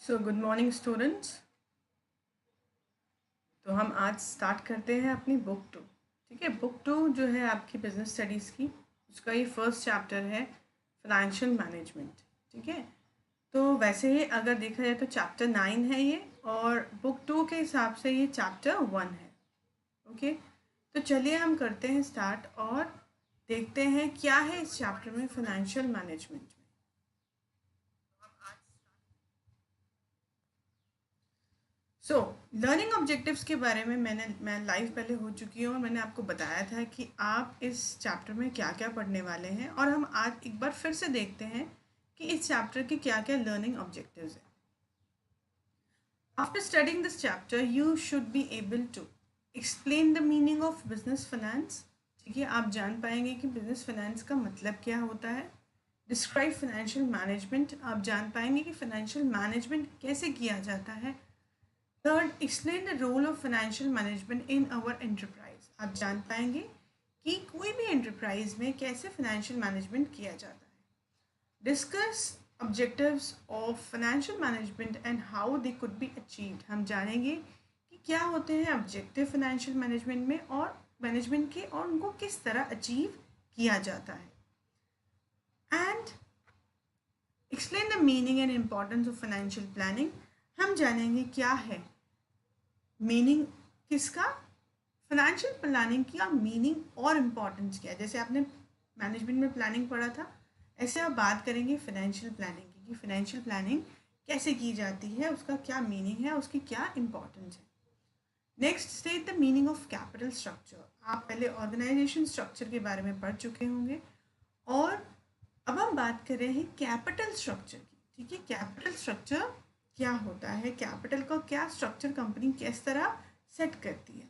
So good morning students. तो हम आज स्टार्ट करते हैं अपनी बुक टू। ठीक है, बुक टू जो है आपकी बिजनेस स्टडीज़ की, उसका ये फर्स्ट चैप्टर है फाइनेंशियल मैनेजमेंट। ठीक है, तो वैसे ही अगर देखा जाए तो चैप्टर 9 है ये, और बुक टू के हिसाब से ये चैप्टर 1 है। ओके, तो चलिए हम करते हैं स्टार्ट और देखते हैं क्या है इस चैप्टर में फाइनेंशियल मैनेजमेंट में। सो लर्निंग ऑब्जेक्टिव्स के बारे में मैं लाइव पहले हो चुकी हूँ और मैंने आपको बताया था कि आप इस चैप्टर में क्या क्या पढ़ने वाले हैं, और हम आज एक बार फिर से देखते हैं कि इस चैप्टर के क्या क्या लर्निंग ऑब्जेक्टिव्स हैं। After studying this chapter you should be able to explain the meaning of business finance. ठीक है, आप जान पाएंगे कि बिजनेस फाइनेंस का मतलब क्या होता है। डिस्क्राइब फाइनेंशियल मैनेजमेंट, आप जान पाएंगे कि फाइनेंशियल मैनेजमेंट कैसे किया जाता है। Third, explain the role of financial management in our enterprise, आप जान पाएंगे कि कोई भी एंटरप्राइज में कैसे फाइनेंशियल मैनेजमेंट किया जाता है। Discuss objectives of financial management and how they could be achieved, हम जानेंगे कि क्या होते हैं ऑब्जेक्टिव फाइनेंशियल मैनेजमेंट में और मैनेजमेंट के, और उनको किस तरह अचीव किया जाता है। And explain the meaning and importance of financial planning, हम जानेंगे क्या है मीनिंग किसका, फाइनेंशियल प्लानिंग की, और मीनिंग और इम्पोर्टेंस क्या है। जैसे आपने मैनेजमेंट में प्लानिंग पढ़ा था, ऐसे आप बात करेंगे फाइनेंशियल प्लानिंग की कि फाइनेंशियल प्लानिंग कैसे की जाती है, उसका क्या मीनिंग है, उसकी क्या इम्पोर्टेंस है। Next, state the meaning of capital structure, आप पहले ऑर्गेनाइजेशन स्ट्रक्चर के बारे में पढ़ चुके होंगे, और अब हम बात कर रहे हैं कैपिटल स्ट्रक्चर की। ठीक है, कैपिटल स्ट्रक्चर क्या होता है, कैपिटल का क्या स्ट्रक्चर कंपनी किस तरह सेट करती है।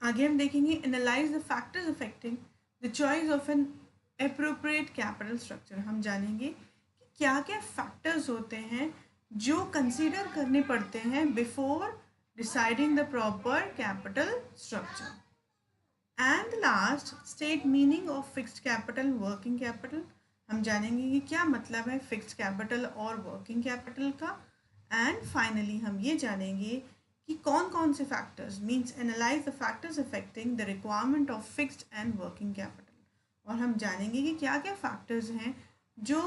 आगे हम देखेंगे analyse the factors affecting the choice of N appropriate capital structure, हम जानेंगे कि क्या क्या फैक्टर्स होते हैं जो कंसीडर करने पड़ते हैं before deciding the proper capital structure. And last, state meaning of fixed capital working capital, हम जानेंगे कि क्या मतलब है फिक्स्ड कैपिटल और वर्किंग कैपिटल का। एंड फाइनली हम ये जानेंगे कि कौन कौन से factors, means analyse the factors affecting the requirement of fixed and working capital, और हम जानेंगे कि क्या क्या फैक्टर्स हैं जो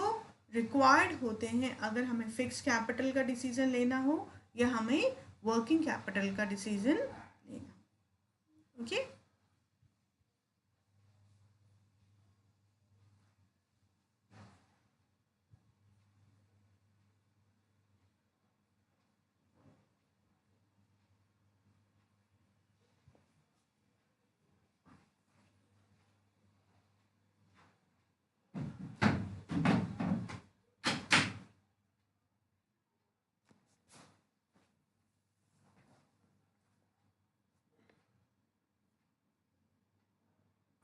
रिक्वायर्ड होते हैं अगर हमें फिक्स्ड कैपिटल का डिसीजन लेना हो या हमें वर्किंग कैपिटल का डिसीजन लेना हो। Okay,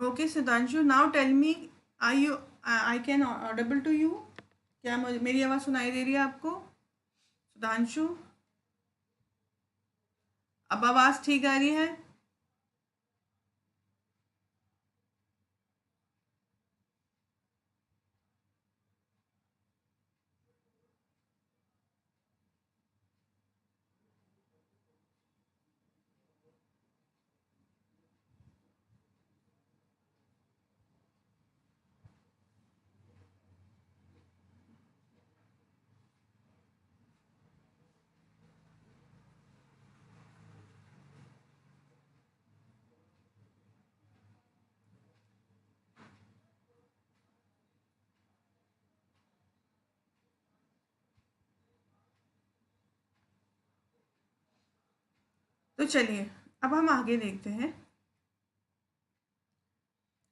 okay Siddhanshu, now tell me, I you, I can audible to you, क्या मुझे मेरी आवाज़ सुनाई दे रही है आपको सुधांशु? अब आवाज़ ठीक आ रही है? तो चलिए अब हम आगे देखते हैं।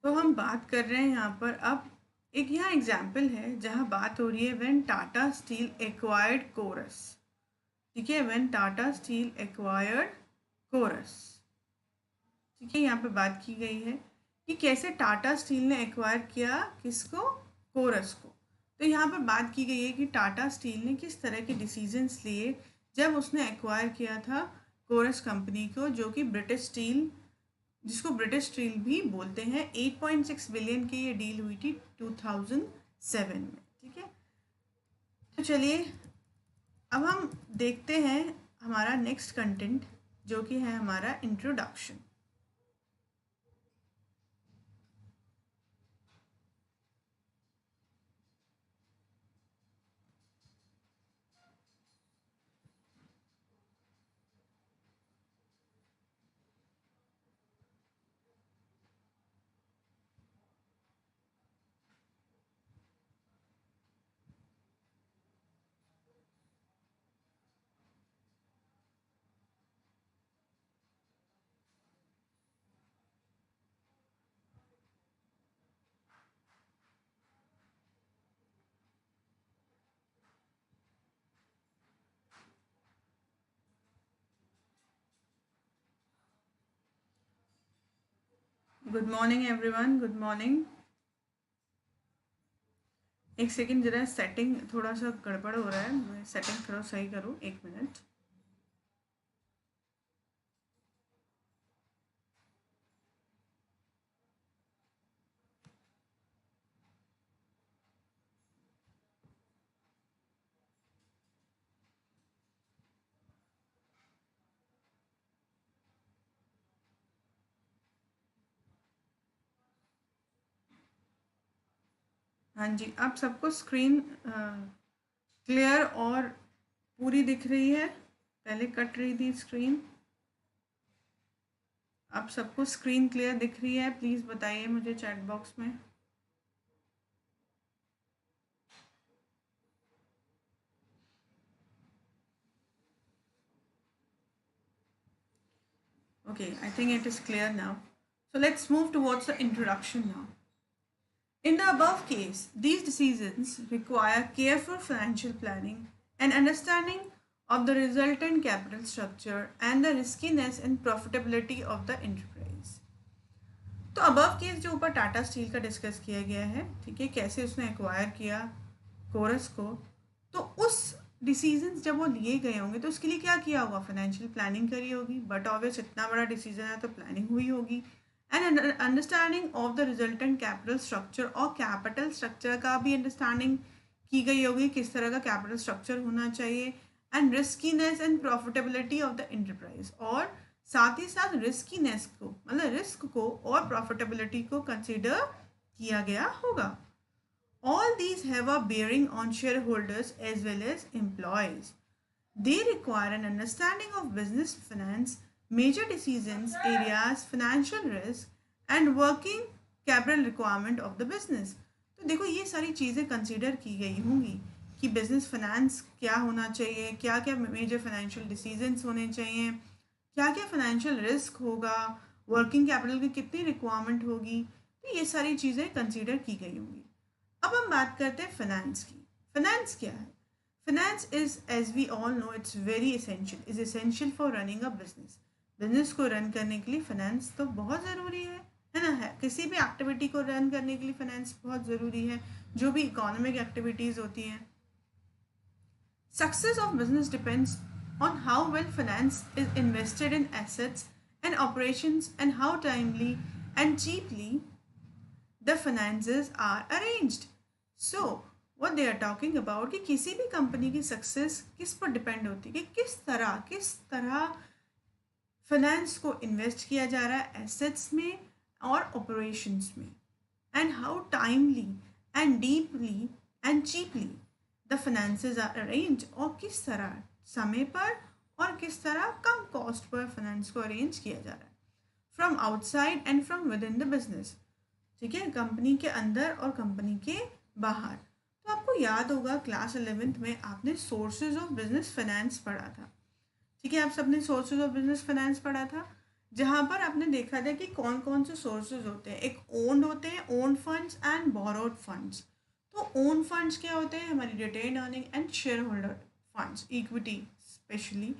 तो हम बात कर रहे हैं यहाँ पर, अब एक यहाँ एग्जाम्पल है जहाँ बात हो रही है when Tata Steel acquired Corus. ठीक है, when Tata Steel acquired Corus. ठीक है, यहाँ पे बात की गई है कि कैसे टाटा स्टील ने एक्वायर किया किसको, कोरस को। तो यहाँ पर बात की गई है कि टाटा स्टील ने किस तरह के डिसीजंस लिए जब उसने एक्वायर किया था कोरस कंपनी को, जो कि ब्रिटिश स्टील, जिसको ब्रिटिश स्टील भी बोलते हैं। 8.6 बिलियन की ये डील हुई थी 2007 में। ठीक है, तो चलिए अब हम देखते हैं हमारा नेक्स्ट कंटेंट, जो कि है हमारा introduction. Good morning everyone, good morning. एक सेकंड, जरा सेटिंग थोड़ा सा गड़बड़ हो रहा है, मैं सेटिंग थोड़ा सही करूँ, 1 मिनट। हाँ जी, आप सबको स्क्रीन क्लियर और पूरी दिख रही है? पहले कट रही थी स्क्रीन, आप सबको स्क्रीन क्लियर दिख रही है? प्लीज़ बताइए मुझे चैट बॉक्स में। Okay, I think it is clear now. So let's move towards the introduction now. In the above case, these decisions require careful financial planning and understanding of the resultant capital structure and the riskiness and profitability of the enterprise. तो above case जो ऊपर Tata steel का discuss किया गया है, ठीक है, कैसे उसने एक्वायर किया कोरस को, तो उस डिसीजंस जब वो लिए गए होंगे तो उसके लिए क्या किया होगा? फाइनेंशियल प्लानिंग करी होगी। बट ऑब्वियस इतना बड़ा डिसीजन है तो प्लानिंग हुई होगी। And understanding of the resultant capital structure, और कैपिटल स्ट्रक्चर का भी अंडरस्टैंडिंग की गई होगी, किस तरह का कैपिटल स्ट्रक्चर होना चाहिए। And riskiness and profitability of the enterprise, और साथ ही साथ रिस्कीनेस को, मतलब रिस्क को और प्रॉफिटेबिलिटी को कंसिडर किया गया होगा। All these have a bearing on shareholders as well as employees. They require an understanding of business finance, major decisions areas, financial risk, and working capital requirement of the business. तो देखो ये सारी चीज़ें consider की गई होंगी कि business finance क्या होना चाहिए, क्या क्या मेजर फाइनेंशियल डिसीजंस होने चाहिए, क्या क्या फाइनेंशियल रिस्क होगा, वर्किंग कैपिटल की कितनी रिक्वायरमेंट होगी, तो ये सारी चीज़ें कंसिडर की गई होंगी। अब हम बात करते हैं फाइनेंस की। फाइनेंस क्या है? Finance is, as we all know, it's very is essential for running a business. Business को रन करने के लिए फाइनेंस तो बहुत ज़रूरी है ना? है किसी भी एक्टिविटी को रन करने के लिए फाइनेंस बहुत ज़रूरी है, जो भी इकोनॉमिक एक्टिविटीज़ होती हैं। Success of business depends on how well finance is invested in assets and operations and how timely and cheaply the finances are arranged. So, what they are talking about कि किसी भी company की success किस पर depend होती है, कि किस तरह फाइनेंस को इन्वेस्ट किया जा रहा है एसेट्स में और ऑपरेशंस में, and how timely and deeply and cheaply the finances are arrange, और किस तरह समय पर और किस तरह कम कॉस्ट पर फाइनेंस को अरेंज किया जा रहा है, from outside and from within the business. ठीक है, कंपनी के अंदर और कंपनी के बाहर। तो आपको याद होगा क्लास 11th में आपने सोर्सेज ऑफ बिजनेस फाइनेंस पढ़ा था। ठीक है, आप सबने सोर्सेज ऑफ बिजनेस फाइनेंस पढ़ा था, जहाँ पर आपने देखा था कि कौन कौन से सोर्सेज होते हैं। एक ओन्ड होते हैं, own funds and borrowed funds. तो ओन फंड्स क्या होते हैं? हमारी retain earning and shareholder funds, equity specially.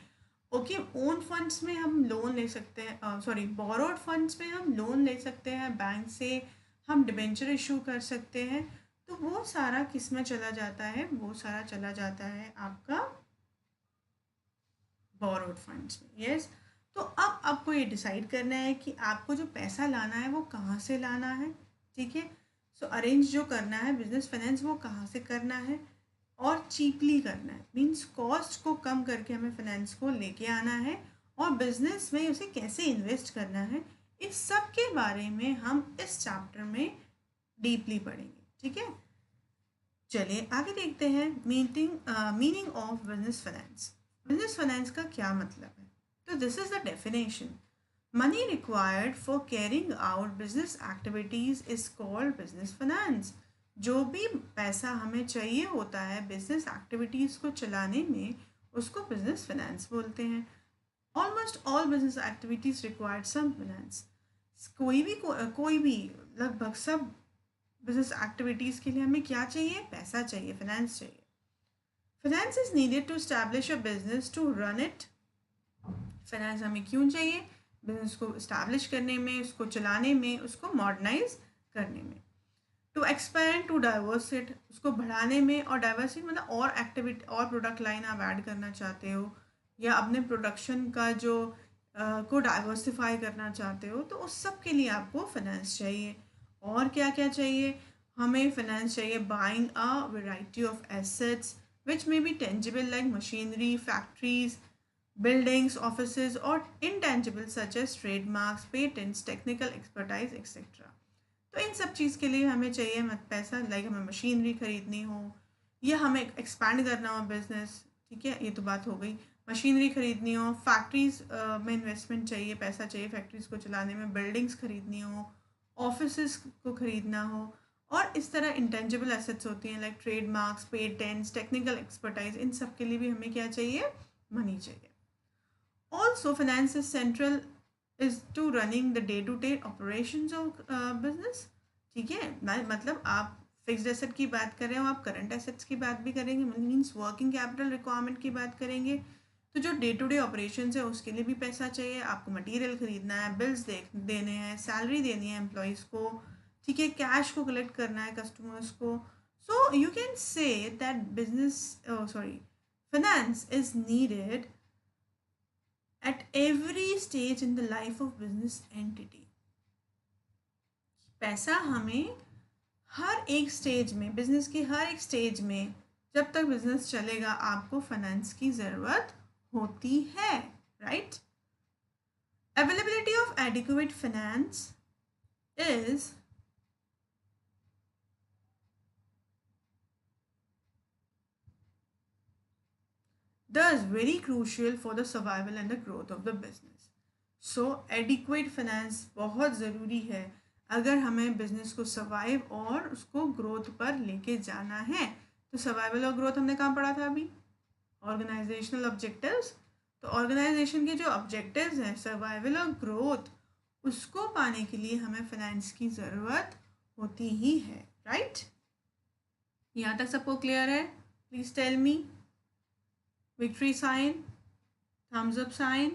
Okay, own funds में हम लोन ले सकते हैं, सॉरी बोरोड फंड्स में हम लोन ले सकते हैं बैंक से, हम डिबेंचर इशू कर सकते हैं। तो वो सारा किस में चला जाता है? वो सारा चला जाता है आपका बोरोड फंड्स में। यस, तो अब आपको ये डिसाइड करना है कि आपको जो पैसा लाना है वो कहाँ से लाना है। ठीक है, सो अरेंज जो करना है बिजनेस फाइनेंस वो कहाँ से करना है, और चीपली करना है, मीन्स कॉस्ट को कम करके हमें फाइनेंस को लेके आना है और बिजनेस में उसे कैसे इन्वेस्ट करना है, इस सब के बारे में हम इस चैप्टर में डीपली पढ़ेंगे। ठीक है, चलिए आगे देखते हैं meaning of business finance. Business finance का क्या मतलब है? तो this is the definition: money required for carrying out business activities is called business finance. जो भी पैसा हमें चाहिए होता है बिजनेस एक्टिविटीज को चलाने में, उसको बिजनेस फाइनेंस बोलते हैं। Almost all business activities required some finance. कोई भी लगभग सब बिजनेस एक्टिविटीज़ के लिए हमें क्या चाहिए? पैसा चाहिए, फाइनेंस चाहिए। Finance is needed to establish a business to run it. Finance हमें क्यों चाहिए? बिजनेस को इस्टेब्लिश करने में, उसको चलाने में, उसको मॉडर्नाइज करने में। टू एक्सपैंड, टू डाइवर्सिट, उसको बढ़ाने में, और डाइवर्सिट मतलब और एक्टिविटी और प्रोडक्ट लाइन आप ऐड करना चाहते हो, या अपने प्रोडक्शन का जो को डाइवर्सिफाई करना चाहते हो, तो उस सब के लिए आपको फाइनेंस चाहिए। और क्या क्या चाहिए? हमें फाइनेंस चाहिए buying a variety of assets which may be tangible like machinery, factories, buildings, offices, or intangible such as trademarks, patents, technical expertise, etc. तो इन सब चीज़ के लिए हमें चाहिए मत पैसा, लाइक हमें मशीनरी खरीदनी हो या हमें एक्सपैंड करना हो बिजनेस। ठीक है, ये तो बात हो गई। मशीनरी खरीदनी हो, फैक्ट्रीज में इन्वेस्टमेंट चाहिए, पैसा चाहिए फैक्ट्रीज को चलाने में, बिल्डिंग्स खरीदनी हो, ऑफिस को खरीदना हो, और इस तरह इंटेंजिबल एसेट्स होती हैं like trademarks, patents, technical expertise, इन सब के लिए भी हमें क्या चाहिए? मनी चाहिए। Also, finance is central is to running the day-to-day operations of business. ठीक है, मतलब आप फिक्स्ड एसेट की बात कर रहे हो, आप करंट एसेट्स की बात भी करेंगे, मीन्स वर्किंग कैपिटल रिक्वायरमेंट की बात करेंगे। तो जो डे टू डे ऑपरेशन है उसके लिए भी पैसा चाहिए। आपको मटेरियल खरीदना है, बिल्स देने हैं, सैलरी देनी है एम्प्लॉयज़ को, ठीक है, कैश को कलेक्ट करना है कस्टमर्स को। So you can say that business sorry finance is needed at every stage in the life of business entity. पैसा हमें हर एक स्टेज में, बिजनेस की हर एक स्टेज में, जब तक बिजनेस चलेगा आपको फाइनेंस की ज़रूरत होती है, right? Availability of adequate finance is thus very crucial for the survival and the growth of the business. So adequate finance बहुत ज़रूरी है अगर हमें बिजनेस को सर्वाइव और उसको ग्रोथ पर लेके जाना है। तो सर्वाइवल और ग्रोथ हमने कहाँ पढ़ा था अभी? Organisational objectives. तो ऑर्गेनाइजेशन के जो ऑब्जेक्टिव्स हैं, सर्वाइवल और ग्रोथ, उसको पाने के लिए हमें फाइनेंस की ज़रूरत होती ही है, राइट? यहाँ तक सबको क्लियर है? Please tell me. Victory sign, thumbs up sign.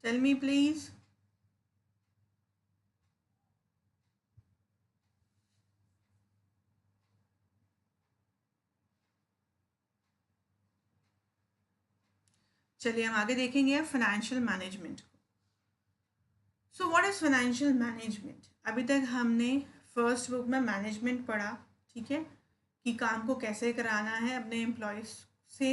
Tell me please. चलिए हम आगे देखेंगे फाइनेंशियल मैनेजमेंट को। So what is financial management? अभी तक हमने फर्स्ट बुक में मैनेजमेंट पढ़ा, ठीक है, कि काम को कैसे कराना है अपने एम्प्लॉयज़ से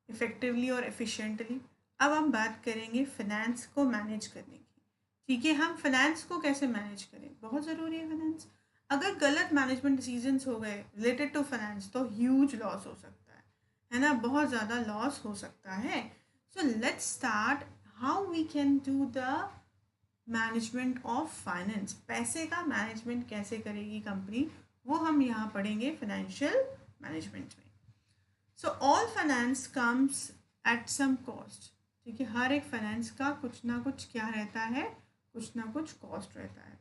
इफ़ेक्टिवली और एफिशिएंटली। अब हम बात करेंगे फाइनेंस को मैनेज करने की। ठीक है, हम फाइनेंस को कैसे मैनेज करें? बहुत ज़रूरी है फाइनेंस। अगर गलत मैनेजमेंट डिसीजंस हो गए रिलेटेड टू फाइनेंस तो ह्यूज लॉस हो सकता है ना, बहुत ज़्यादा लॉस हो सकता है। So let's start how we can do the management of finance. पैसे का मैनेजमेंट कैसे करेगी कंपनी, वो हम यहाँ पढ़ेंगे फाइनेंशियल मैनेजमेंट में। So all finance comes at some cost. ठीक है, हर एक फाइनेंस का कुछ ना कुछ क्या रहता है? कुछ ना कुछ कॉस्ट रहता है।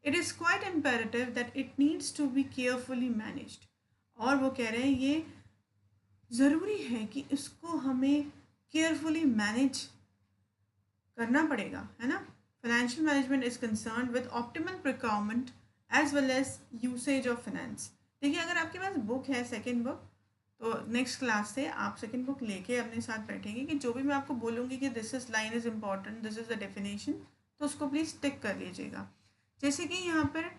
It is quite imperative that it needs to be carefully managed. और वो कह रहे हैं ये ज़रूरी है कि इसको हमें केयरफुली मैनेज करना पड़ेगा, है ना। Financial management is concern with optimal procurement as well as usage of finance. देखिए, अगर आपके पास बुक है सेकेंड बुक, तो नेक्स्ट क्लास से आप सेकेंड बुक लेके अपने साथ बैठेंगे कि जो भी मैं आपको बोलूँगी कि this is line is important, this is the definition, तो उसको प्लीज़ टिक कर लीजिएगा। जैसे कि यहाँ पर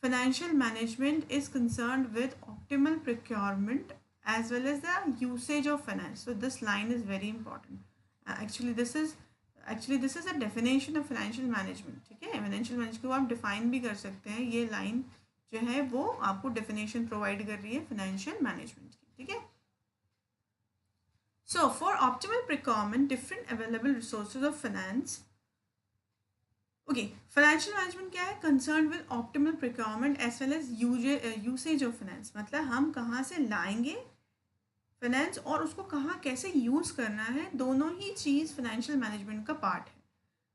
financial management is concerned with optimal procurement as well as the usage of finance. So this line is very important. Actually this is a definition of financial management. ठीक है, फाइनेंशियल मैनेजमेंट को आप डिफाइन भी कर सकते हैं. ये line जो है वो आपको डेफिनेशन प्रोवाइड कर रही है फाइनेंशियल मैनेजमेंट की. ठीक है. So for optimal procurement, different available resources of finance. Okay, financial management क्या है? Concerned with optimal procurement as well as usage of finance. मतलब हम कहाँ से लाएंगे फाइनेंस और उसको कहाँ कैसे यूज़ करना है, दोनों ही चीज़ फाइनेंशियल मैनेजमेंट का पार्ट है.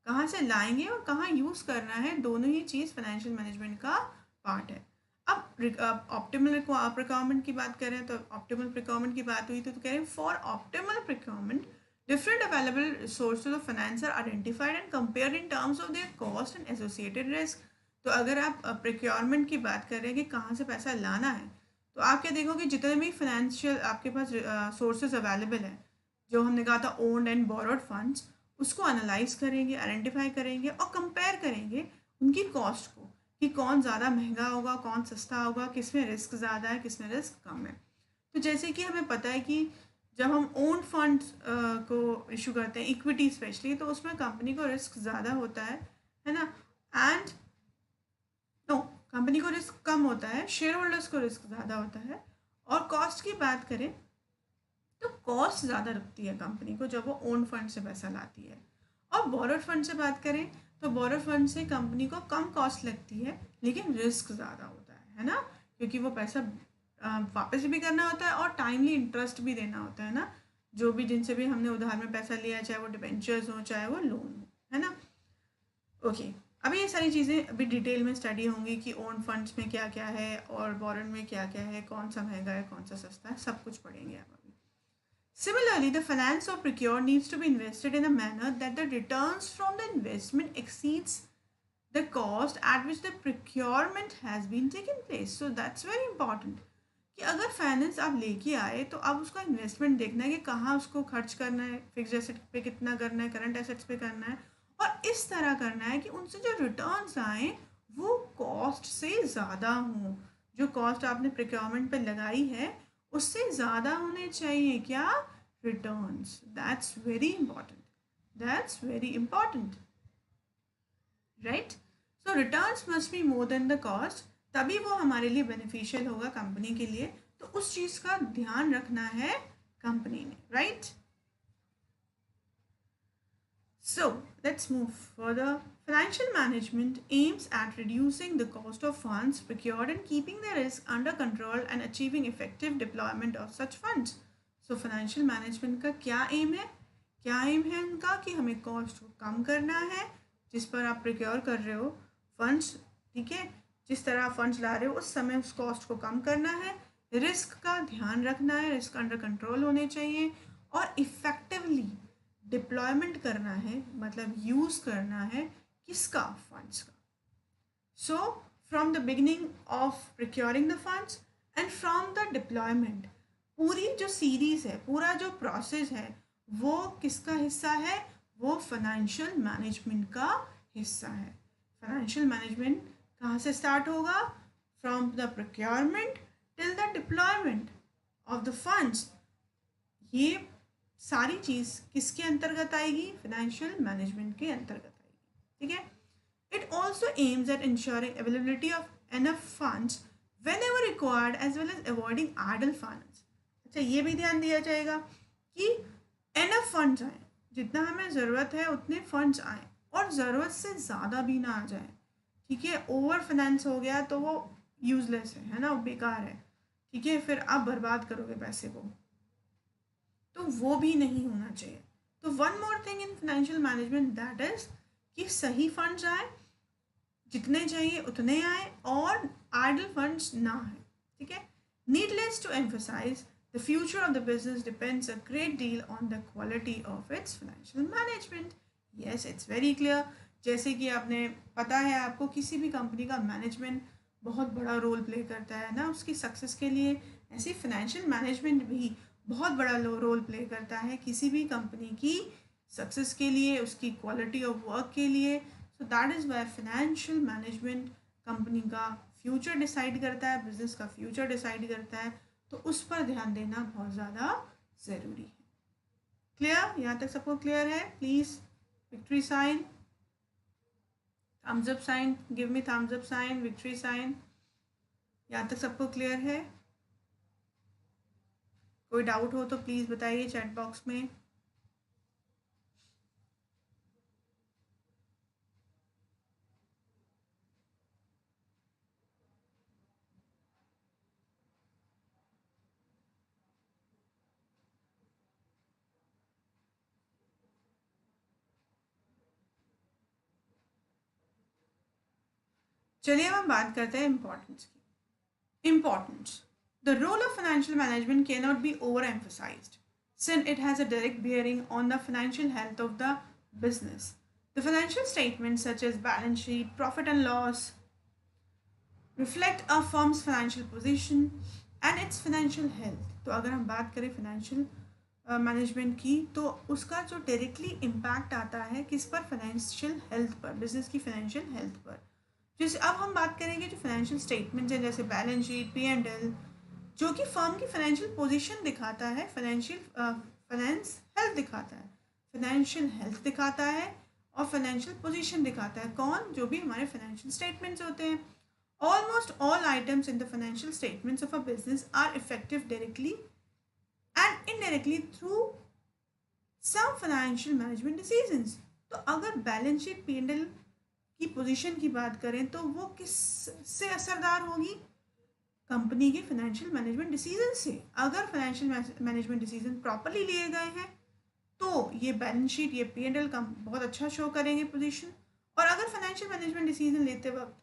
कहाँ से लाएंगे और कहाँ यूज़ करना है, दोनों ही चीज़ फाइनेंशियल मैनेजमेंट का पार्ट है. अब ऑप्टिमल प्रिक्योरमेंट की बात करें तो ऑप्टिमल प्रिक्योरमेंट की बात हुई तो कह रहे हैं for optimal procurement different available sources of finance are identified and compared in terms of their cost and associated risk. तो अगर आप प्रिक्योरमेंट की बात करें कि कहाँ से पैसा लाना है, तो आप क्या देखोगे जितने भी फाइनेंशियल आपके पास सोर्सेज अवेलेबल हैं, जो हमने कहा था ओन्ड एंड बोरोड फंड्स, उसको एनालाइज करेंगे, आइडेंटिफाई करेंगे और कंपेयर करेंगे उनकी कॉस्ट को कि कौन ज़्यादा महंगा होगा, कौन सस्ता होगा, किस में रिस्क ज़्यादा है, किस में रिस्क कम है. तो जैसे कि हमें पता है कि जब हम ओन फंड्स को इशू करते हैं, इक्विटी स्पेशली, तो उसमें कंपनी को रिस्क ज़्यादा होता है ना. एंड नो, कंपनी को रिस्क कम होता है, शेयर होल्डर्स को रिस्क ज़्यादा होता है. और कॉस्ट की बात करें तो कॉस्ट ज़्यादा रखती है कंपनी को जब वो ओन फंड से पैसा लाती है. और बोरोड फंड से बात करें तो बोरोड फंड से कंपनी को कम कॉस्ट लगती है लेकिन रिस्क ज़्यादा होता है ना, क्योंकि वो पैसा वापस भी करना होता है और टाइमली इंटरेस्ट भी देना होता है ना, जो भी जिनसे भी हमने उधार में पैसा लिया, चाहे वो डिबेंचर्स हो चाहे वो लोन हो, है ना. ओके, अभी ये सारी चीज़ें अभी डिटेल में स्टडी होंगी कि ओन फंड्स में क्या क्या है और बोरोड में क्या क्या है, कौन सा महंगा है कौन सा सस्ता है, सब कुछ पढ़ेंगे आप अभी. Similarly, the finance of procure needs to be invested in a manner that the returns from the investment exceeds the cost at which the procurement has been taken place. So that's very important. कि अगर finance आप लेके आए तो अब उसका investment देखना है कि कहाँ उसको खर्च करना है, फिक्स एसेट पे कितना करना है, करंट एसेट्स पे करना है, और इस तरह करना है कि उनसे जो रिटर्न्स आए वो कॉस्ट से ज़्यादा हों. जो कॉस्ट आपने प्रिक्योरमेंट पे लगाई है उससे ज़्यादा होने चाहिए क्या, returns. That's very important, that's very important, right. So returns must be more than the cost, तभी वो हमारे लिए बेनिफिशियल होगा कंपनी के लिए. तो उस चीज़ का ध्यान रखना है कंपनी ने, right. So let's move further. Financial management aims at reducing the cost of funds procured and keeping the risk under control and achieving effective deployment of such funds. So financial management का क्या M है, क्या M है उनका कि हमें cost को कम करना है जिस पर आप प्रिक्योर कर रहे हो फंड्स. ठीक है, जिस तरह आप फंड्स ला रहे हो उस समय उस कॉस्ट को कम करना है, रिस्क का ध्यान रखना है, रिस्क अंडर कंट्रोल होने चाहिए, और इफ़ेक्टिवली डिप्लॉयमेंट करना है, मतलब यूज़ करना है किसका, फंड्स का. So from the beginning of procuring the funds and from the deployment, पूरी जो सीरीज़ है, पूरा जो प्रोसेस है वो किसका हिस्सा है, वो फाइनेंशियल मैनेजमेंट का हिस्सा है. फाइनेंशियल मैनेजमेंट कहाँ से स्टार्ट होगा, from the procurement till the deployment of the funds. ये सारी चीज़ किसके अंतर्गत आएगी, फाइनेंशियल मैनेजमेंट के अंतर्गत आएगी. ठीक है. It also aims at ensuring availability of enough funds whenever required as well as avoiding idle funds. अच्छा, ये भी ध्यान दिया जाएगा कि एनफ फंड्स आए, जितना हमें ज़रूरत है उतने फंड्स आए और ज़रूरत से ज़्यादा भी ना आ जाए. ठीक है, ओवर फाइनेंस हो गया तो वो यूजलेस है ना, वो बेकार है. ठीक है, फिर आप बर्बाद करोगे पैसे को, तो वो भी नहीं होना चाहिए. तो one more thing in financial management that is कि सही फंड्स आए, जितने चाहिए उतने आए और आइडल फंड्स ना आए. ठीक है. Needless to emphasise the future of the business depends a great deal on the quality of its financial management. Yes, it's very clear. जैसे कि आपने पता है, आपको किसी भी कंपनी का मैनेजमेंट बहुत बड़ा रोल प्ले करता है ना उसकी सक्सेस के लिए, ऐसे फाइनेंशियल मैनेजमेंट भी बहुत बड़ा रोल प्ले करता है किसी भी कंपनी की सक्सेस के लिए, उसकी क्वालिटी ऑफ वर्क के लिए. So that is why financial management company का फ्यूचर डिसाइड करता है, बिजनेस का फ्यूचर डिसाइड करता है, तो उस पर ध्यान देना बहुत ज़्यादा ज़रूरी है। क्लियर? यहाँ तक सबको क्लियर है? Please victory sign, thumbs up sign, give me thumbs up sign, victory sign. यहाँ तक सबको क्लियर है? कोई डाउट हो तो प्लीज़ बताइए चैट बॉक्स में। चलिए हम बात करते हैं इम्पोर्टेंस की। Importance, the role of financial management cannot be overemphasised since it has a direct bearing on the financial health of the business. The financial statements such as balance sheet, profit and loss reflect a firm's financial position and its financial health. तो अगर हम बात करें financial management की, तो उसका जो directly impact आता है किस पर? फाइनेंशियल हेल्थ पर, बिजनेस की फाइनेंशियल हेल्थ पर। जैसे अब हम बात करेंगे जो फाइनेंशियल स्टेटमेंट्स हैं, जैसे बैलेंस शीट, P&L, जो कि फर्म की फाइनेंशियल पोजीशन दिखाता है, फाइनेंस हेल्थ दिखाता है, फाइनेंशियल हेल्थ दिखाता है और फाइनेंशियल पोजीशन दिखाता है। कौन? जो भी हमारे फाइनेंशियल स्टेटमेंट्स होते हैं। Almost all items in the financial statements of a business are effective directly and indirectly through some financial management decisions. तो अगर बैलेंस शीट, P&L की पोजीशन की बात करें तो वो किस से असरदार होगी? कंपनी के फाइनेंशियल मैनेजमेंट डिसीजन से। अगर फाइनेंशियल मैनेजमेंट डिसीजन प्रॉपरली लिए गए हैं तो ये बैलेंस शीट, ये P&L का बहुत अच्छा शो करेंगे पोजीशन। और अगर फाइनेंशियल मैनेजमेंट डिसीजन लेते वक्त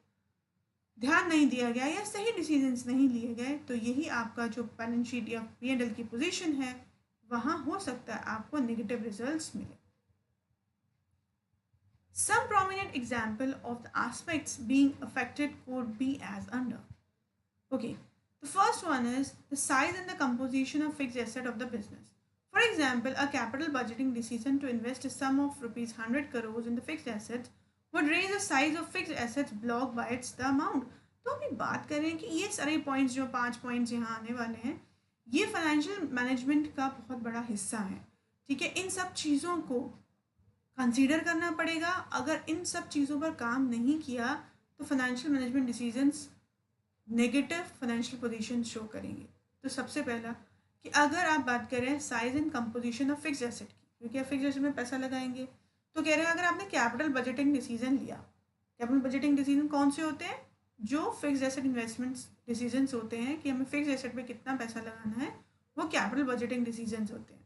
ध्यान नहीं दिया गया या सही डिसीजंस नहीं लिए गए, तो यही आपका जो बैलेंस शीट या P&L की पोजीशन है, वहाँ हो सकता है आपको नेगेटिव रिजल्ट्स मिले। Some prominent example of the aspects being affected could be as under. Okay, the first one is the size and the composition of fixed asset of the business. For example, a capital budgeting decision to invest a sum of rupees 100 crores in the fixed assets would raise the size of fixed assets block by its the amount. तो अभी बात करें कि ये सारे points, जो 5 points यहाँ आने वाले हैं, ये फाइनेंशियल मैनेजमेंट का बहुत बड़ा हिस्सा है। ठीक है, इन सब चीज़ों को कंसीडर करना पड़ेगा। अगर इन सब चीज़ों पर काम नहीं किया तो financial management decisions negative financial position show करेंगे। तो सबसे पहला कि अगर आप बात करें size and composition of fix asset की, क्योंकि आप फिक्स एसेट में पैसा लगाएंगे, तो कह रहे हैं अगर आपने कैपिटल बजटिंग डिसीजन लिया, कैपिटल बजटिंग डिसीजन कौन से होते हैं? जो फिक्स एसेट इन्वेस्टमेंट्स डिसीजंस होते हैं कि हमें फिक्स एसेट में कितना पैसा लगाना है, वो कैपिटल बजटिंग डिसीजंस होते हैं।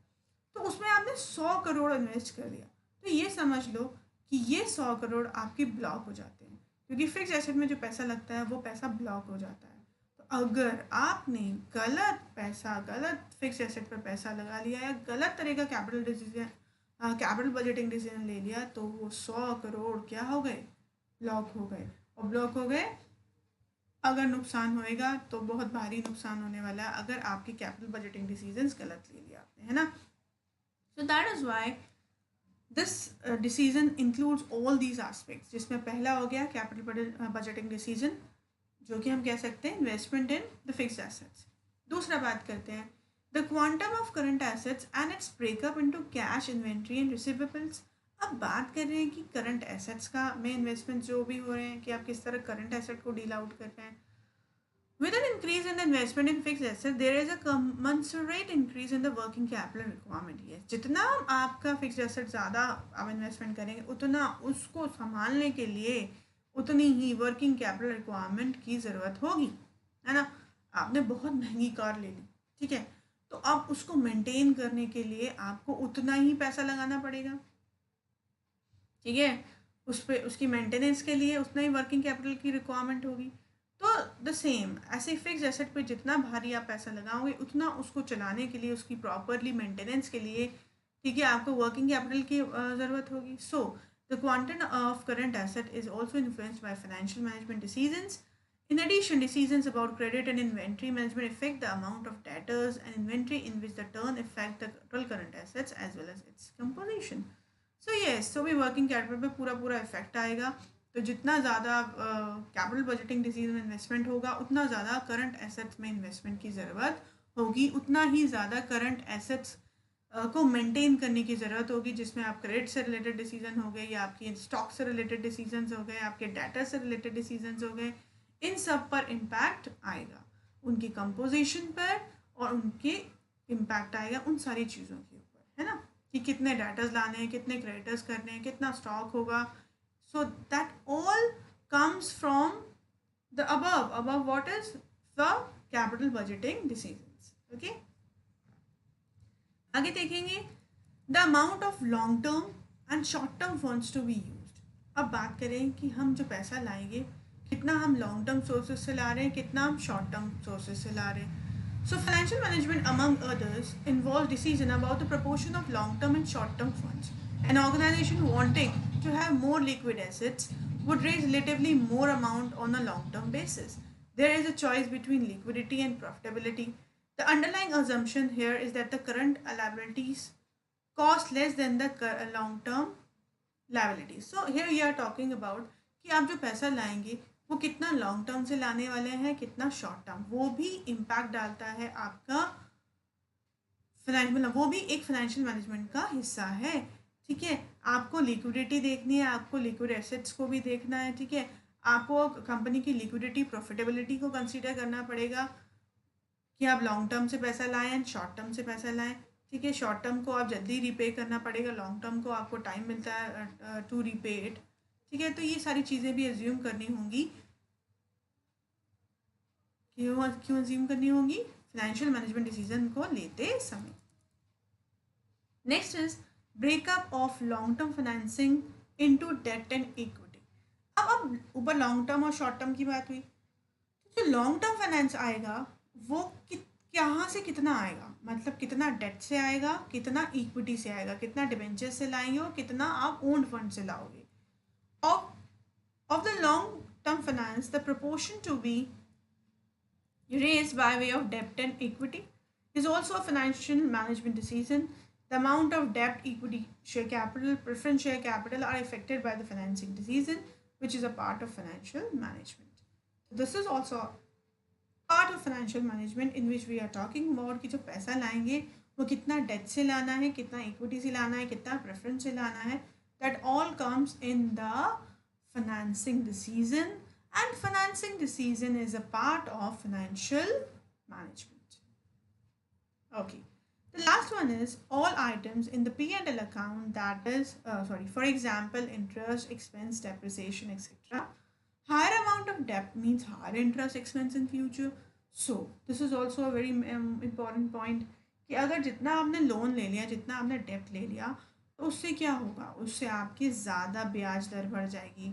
तो उसमें आपने 100 करोड़ इन्वेस्ट कर दिया, तो ये समझ लो कि ये 100 करोड़ आपके ब्लॉक हो जाते हैं, क्योंकि फिक्स एसेट में जो पैसा लगता है वो पैसा ब्लॉक हो जाता है। तो अगर आपने गलत पैसा, गलत फिक्स एसेट पर पैसा लगा लिया या गलत तरह का कैपिटल बजटिंग डिसीजन ले लिया, तो वो 100 करोड़ क्या हो गए? ब्लॉक हो गए। और ब्लॉक हो गए, अगर नुकसान होएगा तो बहुत भारी नुकसान होने वाला है अगर आपकी कैपिटल बजटिंग डिसीजंस गलत ले लिया आपने, है ना। So that is why this decision includes all these aspects, जिसमें पहला हो गया कैपिटल बजटिंग डिसीजन, जो कि हम कह सकते हैं investment in the fixed assets. दूसरा बात करते हैं the quantum of current assets and it's breakup into cash, inventory and receivables. अब बात कर रहे हैं कि करंट एसेट्स का में इन्वेस्टमेंट जो भी हो रहे हैं, कि आप किस तरह करंट एसेट को डील आउट कर रहे हैं। With an increase in the investment in fixed assets, there is a commensurate increase in the working capital requirement. Yes, जितना आपका फिक्स्ड एसेट ज़्यादा आप इन्वेस्टमेंट करेंगे, उतना उसको संभालने के लिए उतनी ही वर्किंग कैपिटल रिक्वायरमेंट की ज़रूरत होगी, है ना। आपने बहुत महंगी कार ले ली, ठीक है, तो अब उसको मेंटेन करने के लिए आपको उतना ही पैसा लगाना पड़ेगा, ठीक है। उस पर उसकी मेंटेनेंस के लिए उतना ही वर्किंग कैपिटल की रिक्वायरमेंट होगी। तो द सेम ऐसे फिक्स एसेट पे जितना भारी आप पैसा लगाओगे, उतना उसको चलाने के लिए, उसकी प्रॉपरली मेंटेनेंस के लिए, ठीक है, आपको वर्किंग कैपिटल की ज़रूरत होगी। So the quantum of current asset is also influenced by financial management decisions. In addition, decisions about credit and inventory management affect the amount of debtors and inventory in which the turn affect the total current assets as well as its composition. So yes, so भी working capital पे पूरा effect आएगा। तो जितना ज़्यादा capital budgeting decision में investment होगा उतना ज़्यादा करंट एसेट्स में इन्वेस्टमेंट की ज़रूरत होगी, उतना ही ज़्यादा करंट एसेट्स को मेंटेन करने की ज़रूरत होगी, जिसमें आप क्रेडिट से रिलेटेड डिसीजन हो गए या आपकी स्टॉक से रिलेटेड डिसीजंस हो गए, आपके डाटा से रिलेटेड डिसीजंस हो गए, इन सब पर इम्पैक्ट आएगा, उनकी कंपोजिशन पर और उनके इम्पैक्ट आएगा उन सारी चीज़ों के ऊपर, है ना, कि कितने डाटाज लाने हैं, कितने क्रेडिटर्स करने हैं, कितना स्टॉक होगा. So that all comes from the above what is the capital budgeting decisions. Okay, आगे देखेंगे the amount of long term and short term funds to be used. अब बात करें कि हम जो पैसा लाएंगे कितना हम लॉन्ग टर्म सोर्सेज से ला रहे हैं, कितना हम शॉर्ट टर्म सोर्सेज से ला रहे हैं. So financial management among others involves decision about the proportion of long term and short term funds. An organization wanting to have more liquid assets would raise relatively more amount on a long term basis. There is a choice between liquidity and profitability. The underlying assumption here is that the current liabilities cost less than the long term liabilities. So here you are talking about कि आप जो पैसा लाएंगे वो कितना long term से लाने वाले हैं, कितना शॉर्ट टर्म, वो भी इम्पैक्ट डालता है आपका मतलब वो भी एक फाइनेंशियल मैनेजमेंट का हिस्सा है. ठीक है, आपको लिक्विडिटी देखनी है, आपको लिक्विड एसेट्स को भी देखना है. ठीक है, आपको कंपनी की लिक्विडिटी प्रॉफिटेबिलिटी को कंसीडर करना पड़ेगा कि आप लॉन्ग टर्म से पैसा लाएं एंड शॉर्ट टर्म से पैसा लाएं. ठीक है, शॉर्ट टर्म को आप जल्दी रिपे करना पड़ेगा, लॉन्ग टर्म को आपको टाइम मिलता है टू रिपे इट. ठीक है, तो ये सारी चीज़ें भी एज्यूम करनी होंगी. क्यों एज्यूम करनी होगी? फाइनेंशियल मैनेजमेंट डिसीजन को लेते समय. Next is breakup of long term financing into debt and equity. अब ऊपर लॉन्ग टर्म और शॉर्ट टर्म की बात हुई, तो जो लॉन्ग टर्म फाइनेंस आएगा वो कहाँ से कितना आएगा, मतलब कितना डेट से आएगा, कितना इक्विटी से आएगा, कितना डिबेंचर से लाएंगे और कितना आप ओन्ड फंड से लाओगे. Of the long-term finance, the proportion to be raised by way of debt and equity is also a financial management decision. The amount of debt, equity, share capital, preference share capital are affected by the financing decision, which is a part of financial management. So this is also part of financial management in which we are talking about कि जो पैसा लाएंगे वो कितना date से लाना है, कितना इक्विटी से लाना है, कितना प्रेफरेंस से लाना है. That all comes in the financing decision, and financing decision is a part of financial management. Okay, the last one is all items in the P&L account, that is for example interest expense, depreciation, etc. Higher amount of debt means higher interest expense in future. So this is also a very important point कि अगर जितना आपने loan ले लिया, जितना आपने डेप्ट ले लिया, तो उससे क्या होगा, उससे आपकी ज़्यादा ब्याज दर बढ़ जाएगी,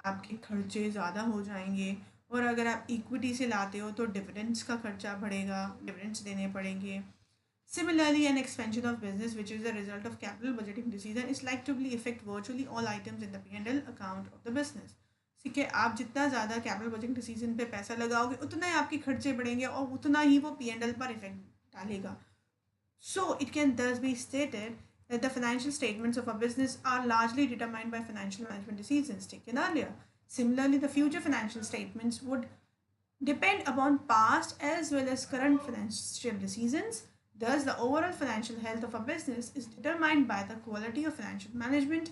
आपके खर्चे ज़्यादा हो जाएंगे. और अगर आप इक्विटी से लाते हो तो डिविडेंड्स का खर्चा बढ़ेगा, डिविडेंड्स देने पड़ेंगे. Similarly, an expansion of business, which is the result of capital budgeting decision, is likely to affect virtually all items in the P&L account of the business. ठीक है, आप जितना ज़्यादा कैपिटल बजटिंग डिसीजन पे पैसा लगाओगे उतना ही आपके खर्चे बढ़ेंगे और उतना ही वो P&L पर इफेक्ट डालेगा. So it can thus be stated that the financial statements of a business are largely determined by financial management decisions taken earlier. Similarly, the future financial statements would depend upon past as well as current financial decisions. Thus, the overall financial health of a business is determined by the quality of financial management.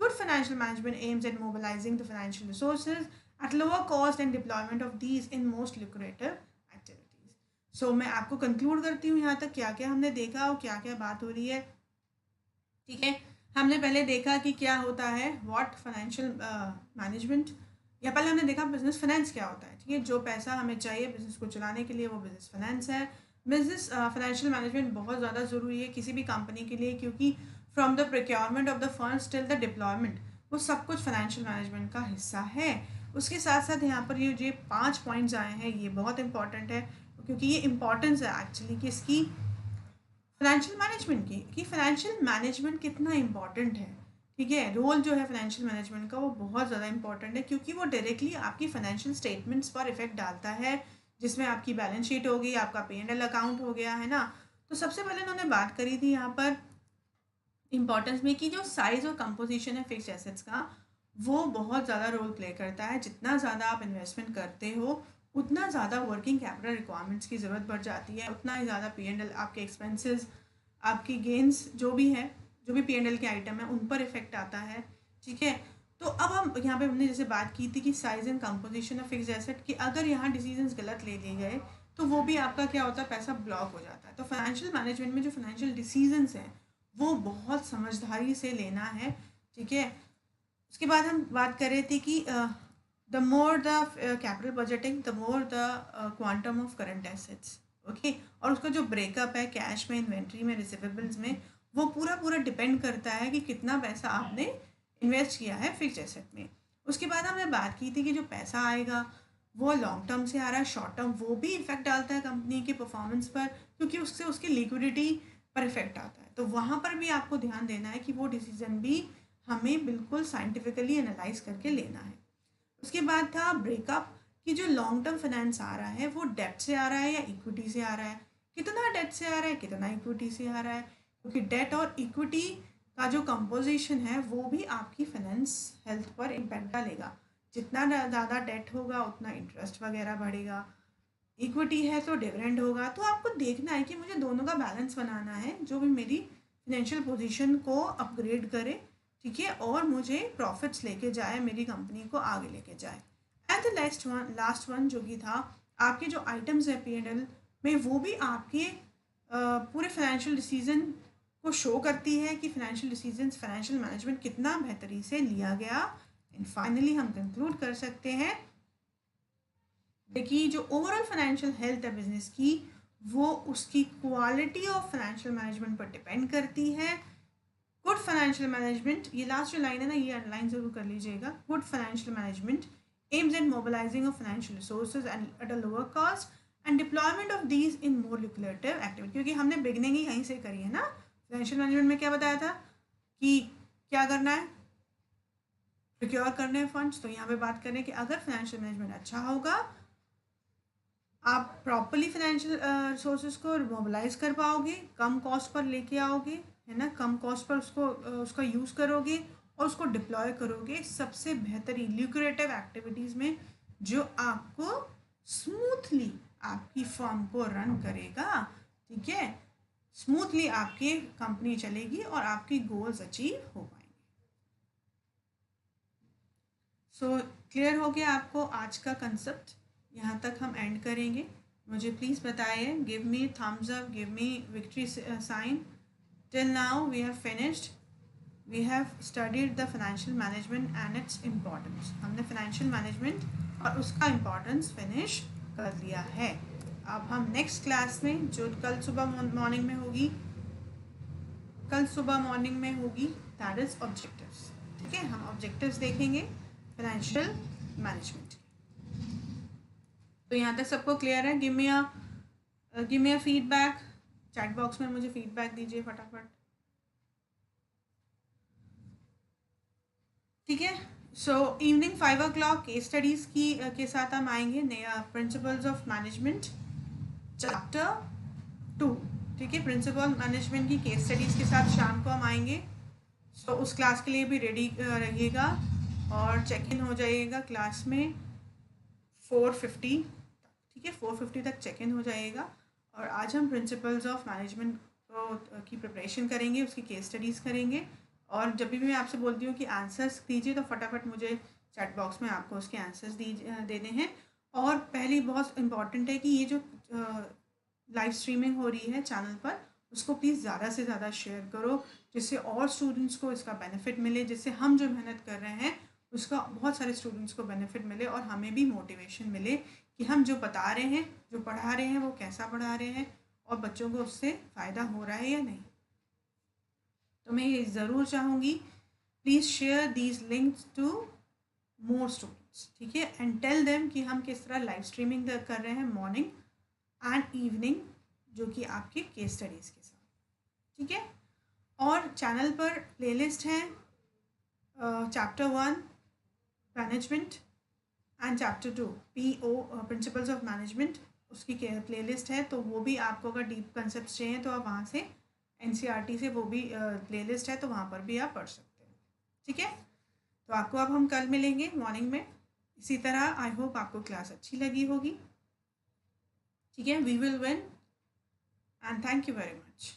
Good financial management aims at mobilizing the financial resources at lower cost and deployment of these in most lucrative activities. So, मैं आपको conclude करती हूँ यहाँ तक क्या क्या हमने देखा और क्या क्या बात हो रही है. ठीक है, हमने पहले देखा कि क्या होता है व्हाट फाइनेंशियल मैनेजमेंट, या पहले हमने देखा बिजनेस फाइनेंस क्या होता है. ठीक है, जो पैसा हमें चाहिए बिजनेस को चलाने के लिए वो बिजनेस फाइनेंस है. बिजनेस फाइनेंशियल मैनेजमेंट बहुत ज़्यादा ज़रूरी है किसी भी कंपनी के लिए, क्योंकि from the procurement of the funds till the deployment वो सब कुछ फाइनेंशियल मैनेजमेंट का हिस्सा है. उसके साथ साथ यहाँ पर ये 5 पॉइंट्स आए हैं, ये बहुत इंपॉर्टेंट है क्योंकि ये इंपॉर्टेंस है एक्चुअली कि इसकी फाइनेंशियल मैनेजमेंट की, कि फाइनेंशियल मैनेजमेंट कितना इंपॉर्टेंट है. ठीक है, रोल जो है फाइनेंशियल मैनेजमेंट का वो बहुत ज़्यादा इंपॉर्टेंट है क्योंकि वो डायरेक्टली आपकी फाइनेंशियल स्टेटमेंट्स पर इफेक्ट डालता है, जिसमें आपकी बैलेंस शीट होगी, आपका P&L अकाउंट हो गया, है ना. तो सबसे पहले उन्होंने बात करी थी यहाँ पर इम्पॉर्टेंस में कि जो साइज़ और कंपोजिशन है फिक्स्ड एसेट्स का वो बहुत ज़्यादा रोल प्ले करता है। जितना ज़्यादा आप इन्वेस्टमेंट करते हो उतना ज़्यादा वर्किंग कैपिटल रिक्वायरमेंट्स की ज़रूरत बढ़ जाती है, उतना ही ज़्यादा P&L, आपके एक्सपेंसेस, आपकी गेंस जो भी है, जो भी P&L के आइटम है उन पर इफेक्ट आता है। ठीक है, तो अब हम यहाँ पे हमने जैसे बात की थी कि size and composition of fix asset, कि अगर यहाँ डिसीजंस गलत ले लिए गए तो वो भी आपका क्या होता है, पैसा ब्लॉक हो जाता है। तो फाइनेंशियल मैनेजमेंट में जो फाइनेंशियल डिसीजंस हैं वो बहुत समझदारी से लेना है। ठीक है, उसके बाद हम बात कर रहे थे कि the more the capital budgeting the more the quantum of current assets. Okay, और उसका जो ब्रेकअप है कैश में, इन्वेंट्री में, रिसिवेबल्स में, वो पूरा पूरा डिपेंड करता है कि कितना पैसा आपने इन्वेस्ट किया है फिक्स एसेट में। उसके बाद हमने बात की थी कि जो पैसा आएगा वो लॉन्ग टर्म से आ रहा है, शॉर्ट टर्म, वो भी इफेक्ट डालता है कंपनी के परफॉर्मेंस पर, क्योंकि उससे उसकी लिक्विडिटी पर इफेक्ट आता है। तो वहाँ पर भी आपको ध्यान देना है कि वो डिसीजन भी हमें बिल्कुल साइंटिफिकली एनालाइज करके लेना है। उसके बाद था ब्रेकअप, कि जो लॉन्ग टर्म फाइनेंस आ रहा है वो डेब्ट से आ रहा है या इक्विटी से आ रहा है, कितना डेब्ट से आ रहा है, कितना इक्विटी से आ रहा है, क्योंकि डेट और इक्विटी का जो कंपोजिशन है वो भी आपकी फाइनेंस हेल्थ पर इम्पैक्ट डालेगा। जितना ज़्यादा डेट होगा उतना इंटरेस्ट वगैरह बढ़ेगा, इक्विटी है तो डिविडेंड होगा। तो आपको देखना है कि मुझे दोनों का बैलेंस बनाना है जो भी मेरी फाइनेंशियल पोजीशन को अपग्रेड करे, ठीक है, और मुझे प्रॉफिट्स लेके जाए, मेरी कंपनी को आगे लेके जाए। एंड द लास्ट वन जो कि था आपके जो आइटम्स है P&L में, वो भी आपके पूरे फाइनेंशियल डिसीजन को शो करती है कि फाइनेंशियल डिसीजन, फाइनेंशियल मैनेजमेंट कितना बेहतरी से लिया गया। एंड फाइनली हम कंक्लूड कर सकते हैं देखिए, जो ओवरऑल फाइनेंशियल हेल्थ है बिजनेस की, वो उसकी क्वालिटी ऑफ फाइनेंशियल मैनेजमेंट पर डिपेंड करती है। गुड फाइनेंशियल मैनेजमेंट, ये लास्ट जो लाइन है ना, ये अंडरलाइन जरूर कर लीजिएगा। Good financial management aims at mobilising of financial resources and at a lower cost and deployment of these in more lucrative activity. क्योंकि हमने बिगनिंग ही यहीं से करी है ना, फाइनेंशियल मैनेजमेंट में क्या बताया था कि क्या करना है, प्रिक्योर करने हैं फंड्स। तो यहाँ पे बात करें कि अगर फाइनेंशियल मैनेजमेंट अच्छा होगा, आप प्रॉपरली फाइनेंशियल रिसोर्सेज को मोबिलाइज कर पाओगे, कम कॉस्ट पर लेके आओगे, है ना, कम कॉस्ट पर उसका यूज़ करोगे और उसको डिप्लॉय करोगे सबसे बेहतरीन ल्यूक्रेटिव एक्टिविटीज़ में, जो आपको स्मूथली आपकी फर्म को रन करेगा। ठीक है, स्मूथली आपकी कंपनी चलेगी और आपकी गोल्स अचीव हो पाएंगे। सो क्लियर हो गया आपको आज का कंसेप्ट, यहाँ तक हम एंड करेंगे। मुझे प्लीज़ बताइए, give me thumbs up, give me victory sign. Till now we have finished, we have studied the financial management and its importance. हमने फाइनेंशियल मैनेजमेंट और उसका इम्पॉर्टेंस फिनिश कर लिया है। अब हम नेक्स्ट क्लास में, जो कल सुबह मॉर्निंग में होगी, दैट इज़ ऑब्जेक्टिव्स। ठीक है, हम ऑब्जेक्टिव्स देखेंगे फाइनेंशियल मैनेजमेंट। तो यहाँ तक सबको क्लियर है? Give me a feedback, chat box में मुझे फीडबैक दीजिए फटाफट। ठीक है, सो इवनिंग 5 o'clock केस स्टडीज़ के साथ हम आएंगे, नया प्रिंसिपल्स ऑफ मैनेजमेंट चैप्टर 2। ठीक है, प्रिंसिपल मैनेजमेंट की केस स्टडीज़ के साथ शाम को हम आएंगे। सो उस क्लास के लिए भी रेडी रहिएगा और चेक इन हो जाइएगा क्लास में 4:50। ठीक है, 4:50 तक चेक इन हो जाएगा। और आज हम प्रिंसिपल्स ऑफ मैनेजमेंट की प्रिपरेशन करेंगे, उसकी केस स्टडीज़ करेंगे। और जब भी मैं आपसे बोलती हूँ कि आंसर्स दीजिए तो फटाफट मुझे चैट बॉक्स में आपको उसके आंसर्स देने हैं। और पहली बहुत इम्पॉर्टेंट है कि ये जो लाइव स्ट्रीमिंग हो रही है चैनल पर, उसको प्लीज़ ज़्यादा से ज़्यादा शेयर करो, जिससे और स्टूडेंट्स को इसका बेनिफिट मिले, जिससे हम जो मेहनत कर रहे हैं उसका बहुत सारे स्टूडेंट्स को बेनिफिट मिले और हमें भी मोटिवेशन मिले कि हम जो बता रहे हैं, जो पढ़ा रहे हैं, वो कैसा पढ़ा रहे हैं और बच्चों को उससे फ़ायदा हो रहा है या नहीं। तो मैं ये ज़रूर चाहूँगी, please share these links to more students. ठीक है, एंड टेल देम कि हम किस तरह लाइव स्ट्रीमिंग कर रहे हैं मॉर्निंग एंड इवनिंग, जो कि आपके केस स्टडीज़ के साथ। ठीक है, और चैनल पर प्लेलिस्ट है, chapter 1 management and chapter 2 PO principles of management, उसकी प्लेलिस्ट है। तो वो भी आपको अगर डीप कंसेप्ट चाहिए तो आप वहाँ से NCERT से वो भी प्लेलिस्ट है, तो वहाँ पर भी आप पढ़ सकते हैं। ठीक है, तो आपको अब हम कल मिलेंगे मॉर्निंग में इसी तरह। आई होप आपको क्लास अच्छी लगी होगी। ठीक है, we will win and thank you very much.